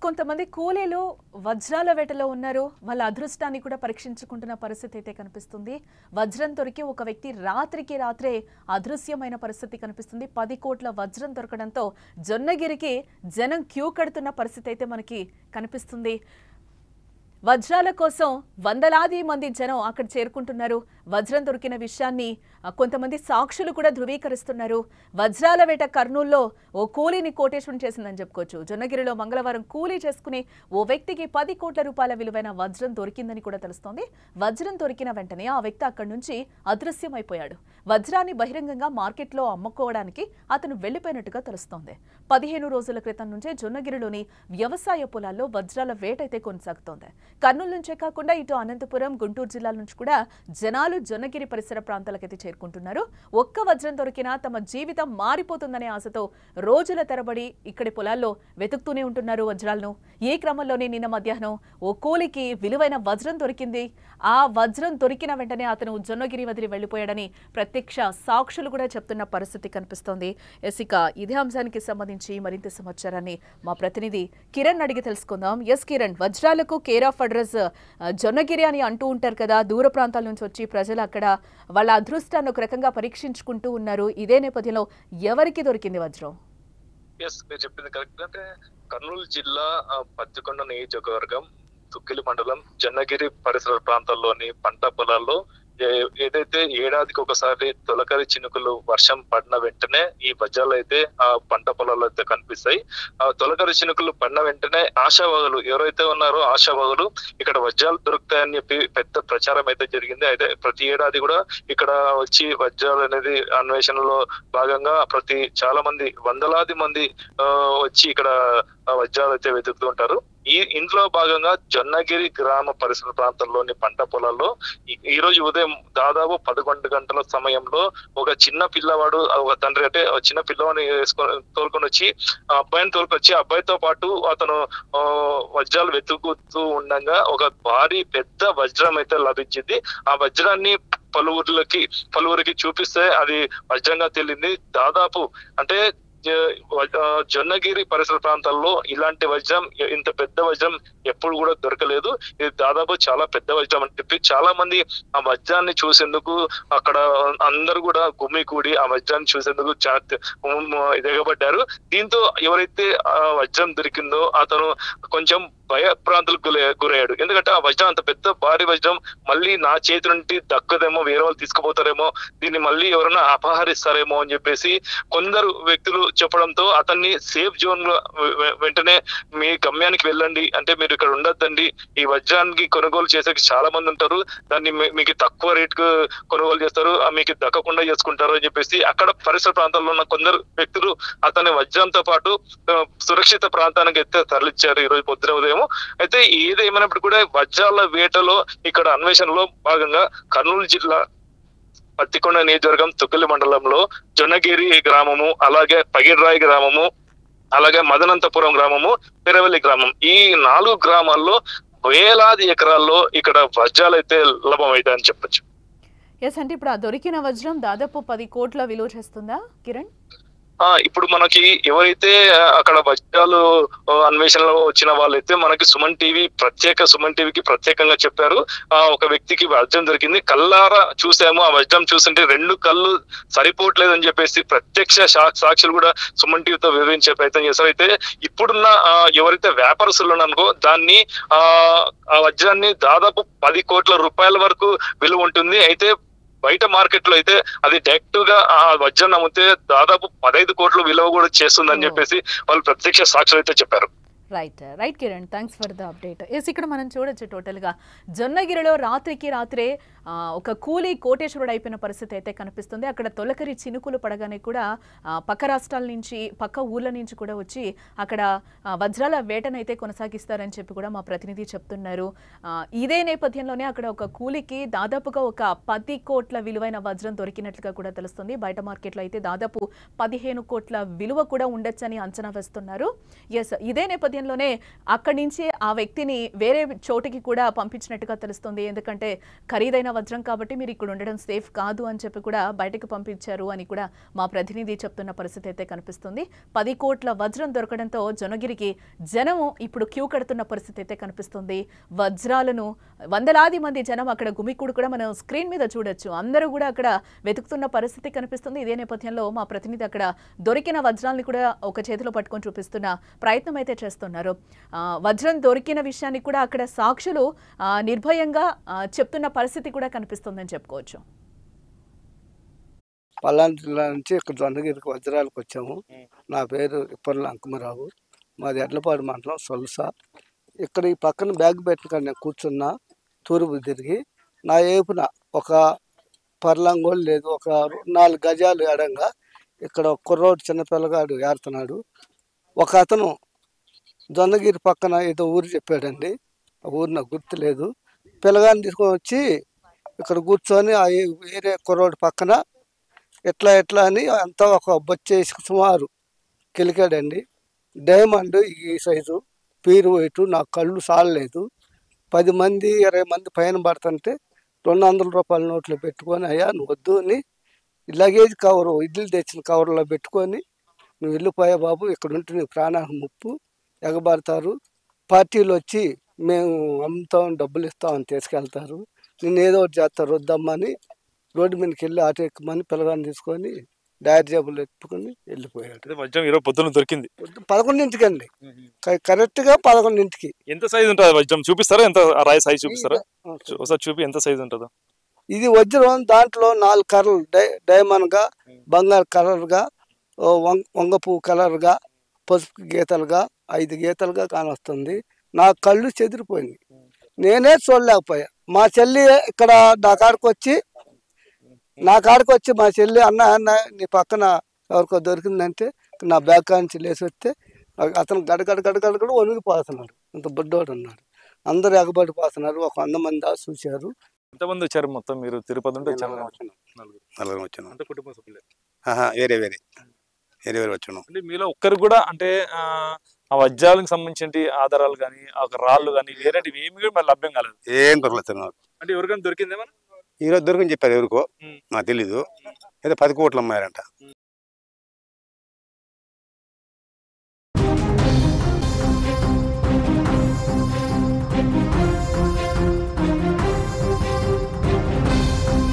కొంతమంది కూలీలు వజ్రాల వేటలో ఉన్నారు. వాళ్ళ అదృష్టాన్ని కూడా పరీక్షించుకుంటున్న పరిస్థితి అయితే కనిపిస్తుంది. వజ్రం దొరికి ఒక వ్యక్తి రాత్రికి రాత్రే అదృశ్యమైన పరిస్థితి కనిపిస్తుంది. 10 కోట్ల వజ్రం దొరకడంతో జొన్నగిరికి జనం క్యూ కడుతున్న పరిస్థితి అయితే మనకి కనిపిస్తుంది. వజ్రాల కోసం వందలాది మంది జనం అక్కడ చేరుకుంటున్నారు. వజ్రం దొరికిన విషయాన్ని కొంతమంది సాక్షులు కూడా ధృవీకరిస్తున్నారు. వజ్రాల వేట కర్నూల్లో ఓ కూలీని కోటేశ్వరం చేసిందని చెప్పుకోవచ్చు. జొన్నగిరిలో మంగళవారం కూలీ చేసుకుని ఓ వ్యక్తికి 10 కోట్ల రూపాయల విలువైన వజ్రం దొరికిందని కూడా తెలుస్తోంది. వజ్రం దొరికిన వెంటనే ఆ వ్యక్తి అక్కడి నుంచి అదృశ్యమైపోయాడు. వజ్రాన్ని బహిరంగంగా మార్కెట్లో అమ్ముకోవడానికి అతను వెళ్లిపోయినట్టుగా తెలుస్తోంది. 15 రోజుల క్రితం నుంచే జొన్నగిరిలోని వ్యవసాయ పొలాల్లో వజ్రాల వేట అయితే కొనసాగుతోంది. కర్నూలు నుంచే కాకుండా ఇటు అనంతపురం, గుంటూరు జిల్లాల నుంచి కూడా జనాలు జొన్నగిరి పరిసర ప్రాంతాలకైతే చేరుకుంటున్నారు. ఒక్క వజ్రం దొరికినా తమ జీవితం మారిపోతుందనే ఆశతో రోజుల తరబడి ఇక్కడి పొలాల్లో వెతుకుతూనే ఉంటున్నారు వజ్రాలను. ఈ క్రమంలోనే నిన్న మధ్యాహ్నం ఓ కూలికి విలువైన వజ్రం దొరికింది. ఆ వజ్రం దొరికిన వెంటనే అతను జొన్నగిరి వదిలి వెళ్లిపోయాడని ప్రత్యక్ష సాక్షులు కూడా చెప్తున్న పరిస్థితి కనిపిస్తోంది. ఇక ఇదే అంశానికి సంబంధించి మరింత సమాచారాన్ని మా ప్రతినిధి కిరణ్ అడిగి తెలుసుకుందాం. ఎస్ కిరణ్, వజ్రాలకు కేర్ ఆఫ్ అడ్రస్ జొన్నగిరి అని అంటూ ఉంటారు కదా. దూర ప్రాంతాల నుంచి వచ్చి ప్రజలు అక్కడ వాళ్ళ అదృష్టాన్ని ఒక రకంగా పరీక్షించుకుంటూ ఉన్నారు. ఇదే నేపథ్యంలో ఎవరికి దొరికింది వజ్రం? మీరు చెప్పింది కరెక్ట్. అంటే కర్నూలు జిల్లా పత్తికొండ నియోజకవర్గం తుక్కిలి మండలం జొన్నగిరి పరిసర ప్రాంతాల్లోని పంట పొలాల్లో ఏదైతే ఏడాదికి ఒకసారి తొలకరి చినుకులు వర్షం పడిన వెంటనే ఈ వజ్రాలు అయితే ఆ పంట పొలాల్లో అయితే కనిపిస్తాయి. ఆ తొలకరి చినుకులు పడిన వెంటనే ఆశావాగులు ఎవరైతే ఉన్నారో ఆశావాగులు ఇక్కడ వజ్రాలు దొరుకుతాయని చెప్పి పెద్ద ప్రచారం అయితే జరిగింది. అయితే ప్రతి ఏడాది కూడా ఇక్కడ వచ్చి వజ్రాలు అనేది అన్వేషణలో భాగంగా చాలా మంది వందలాది మంది వచ్చి ఇక్కడ వజ్రాలు అయితే వెతుకుతూ ఉంటారు. ఇంట్లో భాగంగా జొన్నగిరి గ్రామ పరిసర ప్రాంతంలోని పంట పొలాల్లో ఈ రోజు ఉదయం దాదాపు 11 గంటల సమయంలో ఒక చిన్న పిల్లవాడు, ఒక తండ్రి అంటే చిన్న పిల్లవాడిని తోలుకొని వచ్చి అబ్బాయితో పాటు అతను వజ్రాలు వెతుకుతూ ఉండగా ఒక భారీ పెద్ద వజ్రం అయితే లభించింది. ఆ వజ్రాన్ని పలువురికి చూపిస్తే అది వజ్రంగా తేలింది. దాదాపు అంటే జొన్నగిరి పరిసర ప్రాంతాల్లో ఇలాంటి వజ్రం, ఇంత పెద్ద వజ్రం ఎప్పుడు కూడా దొరకలేదు. ఇది దాదాపు చాలా పెద్ద వజ్రం అని చెప్పి చాలా మంది ఆ వజ్రాన్ని చూసేందుకు అక్కడ అందరూ కూడా గుమికూడి ఆ వజ్రాన్ని చూసేందుకు ఎగబడ్డారు. దీంతో ఎవరైతే ఆ వజ్రం దొరికిందో అతను కొంచెం భయభ్రాంతులకు గురయ్యాడు. ఎందుకంటే ఆ వజ్రం అంత పెద్ద భారీ వజ్రం మళ్ళీ నా చేతి నుండి దక్కదేమో, వేరే వాళ్ళు తీసుకుపోతారేమో, దీన్ని మళ్ళీ ఎవరైనా అపహరిస్తారేమో అని చెప్పేసి కొందరు వ్యక్తులు చెప్పడంతో అతన్ని సేఫ్ జోన్ లో వెంటనే మీ గమ్యానికి వెళ్ళండి, అంటే మీరు ఇక్కడ ఉండొద్దండి, ఈ వజ్రానికి కొనుగోలు చేసే చాలా మంది ఉంటారు, దాన్ని మీకు తక్కువ రేటుకు కొనుగోలు చేస్తారు, మీకు దక్కకుండా చేసుకుంటారు అని చెప్పేసి అక్కడ పరిసర ప్రాంతాల్లో ఉన్న కొందరు వ్యక్తులు అతని వజ్రంతో పాటు సురక్షిత ప్రాంతానికి అయితే తరలిచ్చారు ఈ రోజు పొద్దున ఉదయం. అయితే ఏదేమైనప్పుడు కూడా వజ్రాల వేటలో ఇక్కడ అన్వేషణలో భాగంగా కర్నూలు జిల్లా పత్తికొండ నియోజకవర్గం తుక్కిలి మండలంలో జొన్నగిరి గ్రామము, అలాగే పగిడ్రాయి గ్రామము, అలాగే మదనంతపురం గ్రామము, పెరవల్లి గ్రామం, ఈ 4 గ్రామాల్లో వేలాది ఎకరాల్లో ఇక్కడ వజ్రాలు అయితే లభ్యమవుతాయని చెప్పొచ్చు. ఎస్, అంటే ఇప్పుడు ఆ దొరికిన వజ్రం దాదాపు 10 కోట్ల విలువ చేస్తుందా కిరణ్? ఇప్పుడు మనకి ఎవరైతే అక్కడ వజ్రాలు అన్వేషణలో వచ్చిన వాళ్ళైతే మనకి సుమన్ టీవీకి ప్రత్యేకంగా చెప్పారు. ఒక వ్యక్తికి వజ్రం దొరికింది, కళ్ళారా చూసాము, ఆ వజ్రం చూస్తుంటే 2 కళ్ళు సరిపోవట్లేదని చెప్పేసి ప్రత్యక్ష సాక్షులు కూడా సుమన్ టీవీతో వివరించే ప్రయత్నం చేశారు. అయితే ఇప్పుడున్న ఎవరైతే వ్యాపారస్తులు ఉన్నారో దాన్ని ఆ వజ్రాన్ని దాదాపు 10 కోట్ల రూపాయల వరకు విలువ ఉంటుంది. అయితే బయట మార్కెట్ లో అయితే అది డైరెక్ట్ గా ఆ వజ్రం అమ్మితే దాదాపు 15 కోట్ల విలువ కూడా చేస్తుందని చెప్పేసి వాళ్ళు ప్రత్యక్ష సాక్షులు అయితే చెప్పారు. Right Kiran, thanks for the update. Yes, ఇక్కడ మనం చూడొచ్చు టోటల్గా జొన్నగిరిలో రాత్రికి రాత్రే ఒక కూలీ కోటేశ్వరుడు అయిపోయిన పరిస్థితి అయితే కనిపిస్తుంది. అక్కడ తొలకరి చినుకులు పడగానే కూడా పక్క రాష్ట్రాల నుంచి, పక్క ఊర్ల నుంచి కూడా వచ్చి అక్కడ వజ్రాల వేటనైతే కొనసాగిస్తారని చెప్పి కూడా మా ప్రతినిధి చెప్తున్నారు. ఇదే నేపథ్యంలోనే అక్కడ ఒక కూలీకి దాదాపుగా ఒక 10 కోట్ల విలువైన వజ్రం దొరికినట్లుగా కూడా తెలుస్తుంది. బయట మార్కెట్లో అయితే దాదాపు 15 కోట్ల విలువ కూడా ఉండొచ్చని అంచనా వేస్తున్నారు. ఎస్, ఇదే నేపథ్యంలో నేపథ్యంలోనే అక్కడి నుంచి ఆ వ్యక్తిని వేరే చోటికి కూడా పంపించినట్టుగా తెలుస్తుంది. ఎందుకంటే ఖరీదైన వజ్రం కాబట్టి మీరు ఇక్కడ ఉండడం సేఫ్ కాదు అని చెప్పి కూడా బయటకు పంపించారు అని కూడా మా ప్రతినిధి చెప్తున్న పరిస్థితి అయితే కనిపిస్తుంది. 10 కోట్ల వజ్రం దొరకడంతో జొన్నగిరికి జనము ఇప్పుడు క్యూ కడుతున్న పరిస్థితి అయితే కనిపిస్తుంది. వజ్రాలను వందలాది మంది జనం అక్కడ గుమికూడు కూడా మనం స్క్రీన్ మీద చూడొచ్చు. అందరూ కూడా అక్కడ వెతుకుతున్న పరిస్థితి కనిపిస్తుంది. ఇదే నేపథ్యంలో మా ప్రతినిధి అక్కడ దొరికిన వజ్రాలని కూడా ఒక చేతిలో పట్టుకొని చూపిస్తున్న ప్రయత్నం అయితే చేస్తున్నారు. వజ్రం దొరికిన విషయాన్ని కూడా అక్కడ సాక్షులు నిర్భయంగా చెప్తున్న పరిస్థితి కూడా కనిపిస్తుందని చెప్పుకోవచ్చు. పల్నాడు జిల్లా నుంచి ఇక్కడ జొన్నగిరికి వజ్రాలకు వచ్చాము. నా పేరు ఇప్పర్ల అంకమరావు, మాది ఎడ్లపాడు మండలం సొలస. ఇక్కడ ఈ పక్కన బ్యాగ్ పెట్టిన నేను కూర్చున్నా, తూర్పు తిరిగి నా ఏపున ఒక పర్లంగోలు లేదు, ఒక 4 గజాలు ఎడంగా ఇక్కడ కుర్రోడు చిన్నపిల్లగాడు ఏరుతున్నాడు. ఒక అతను జొన్నగిరి పక్కన ఏదో ఊరు చెప్పాడండి, ఆ ఊరు నాకు గుర్తు లేదు. పిల్లగాడిని తీసుకొని వచ్చి ఇక్కడ కూర్చొని ఆ వేరే కుర్రోడు పక్కన ఎట్లా అని అంతా ఒక బొచ్చేసి సుమారు కిలికాడండి. డైమండ్ ఈ సైజు, పీరు వైటు. నాకు కళ్ళు సాలలేదు. 10 మంది 20 మంది పైన పడుతుంటే 200 రూపాయల నోట్లు పెట్టుకొని, అయ్యా నువ్వు వద్దు అని లగేజ్ కవరు, ఇడ్లీ తెచ్చిన కవర్లో పెట్టుకొని, నువ్వు వెళ్ళిపోయా బాబు, ఇక్కడ ఉంటే నీకు ప్రాణానికి ముప్పు, ఎగబడతారు, పార్టీలు వచ్చి మేము అమ్ముతాం డబ్బులు ఇస్తామని తీసుకెళ్తారు, నేను ఏదో ఒకటి చేస్తారు, వద్దమ్మని రోడ్డు మీదకి వెళ్ళి ఆటో ఎక్కమని పిల్లగాన్ని తీసుకొని డైరీ జేబులు ఎత్తుకొని వెళ్ళిపోయాడు. వజ్రం ఈరోజు పొద్దున్న దొరికింది 11ంటికి అండి, కరెక్ట్గా 11ంటికి. ఎంత సైజ్ ఉంటుంది వజ్రం చూపిస్తారా? ఎంత రాయి సైజ్ చూపిస్తారా? ఒకసారి చూపి ఎంత సైజ్ ఉంటుందో. ఇది వజ్రం, దాంట్లో 4 కర్రలు, డైమండ్ గా, బంగారు కలర్ గా, వంగపు కలర్ గా, పసుపు గీతలుగా, 5 గీతలుగా కానొస్తుంది. నా కళ్ళు చెదిరిపోయింది, నేనే చూడలేకపోయా. మా చెల్లి ఇక్కడ నా కాడికి వచ్చి మా చెల్లి అన్న నీ పక్కన ఎవరికో దొరికిందంటే నా బ్యాగ్ కాంచి లేసి వస్తే అతను గడగడ వణిగిపోతున్నాడు. అంత బుడ్డోడు అన్నాడు. అందరూ ఎగబడిపోతున్నారు. ఒక 100 మంది దాకా చూశారు. ఎంతమంది వచ్చారు మొత్తం? మీరు తిరుపతి నుండి వచ్చారు? నలుగురు వచ్చాను. అంటే కుటుంబ సభ్యులే? వేరే వచ్చాను. అంటే మీలో ఒక్కరు కూడా అంటే ఆ వజ్రాలకు సంబంధించిన ఆధారాలు కానీ, ఆ రాళ్ళు కానీ వేరేటివి ఏమి కూడా మరి లభ్యం కాలేదు? ఏం దొరకలేదు నాకు. అంటే ఎవరికైనా దొరికిందేమన్నా? ఈరోజు దొరికని చెప్పారు ఎవరికో, నాకు తెలీదు. ఏదో 10 కోట్లు అమ్మారంట.